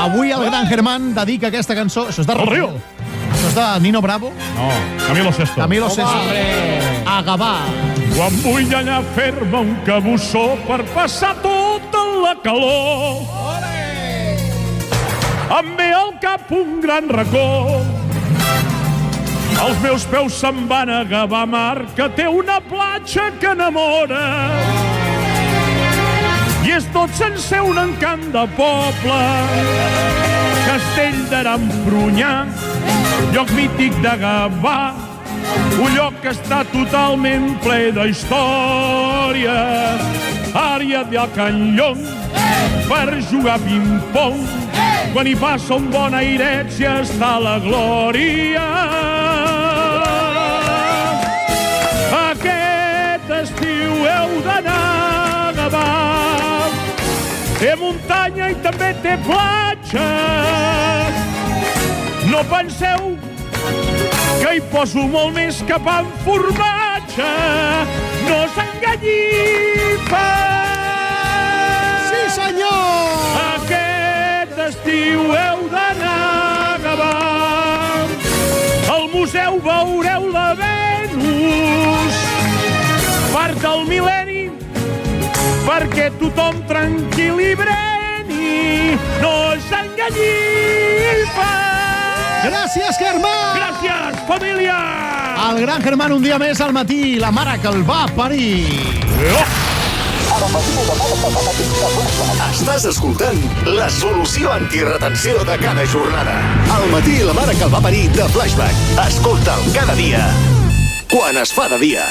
Avui el gran Germán dedica aquesta cançó. Això és de Río. Això és de Nino Bravo. No, Camilo Sesto. Camilo Sesto. A Gavà. Quan vull anar a fer-me un cabussó per passar tota la calor, em ve al cap un gran racó. Els meus peus se'n van a Gavà Mar, que té una platja que enamora. I és tot sencer un encant de poble. Castell d'Arambrunyà, lloc mític de Gavà, un lloc que està totalment ple d'història. Àrea del Canllón per jugar ping-pong. Quan hi passa un bon airet ja està la glòria. Aquest estiu heu d'anar a Gavà. Té muntanya i també té platja. No penseu que hi poso molt més que pa amb formatge. No s'enganyifa. Sí, senyor! Aquest estiu heu d'anar a Gavà. Al museu veureu la Venus, part del mil·lenni, perquè tothom tranquil i breni. No s'enganyifa. Gràcies, Germán! Gràcies, família! El gran Germán un dia més al matí, la mare que el va parir. Estàs escoltant la solució antiretenció de cada jornada. Al matí la mare que el va parir de Flashback. Escolta'l cada dia, quan es fa de dia.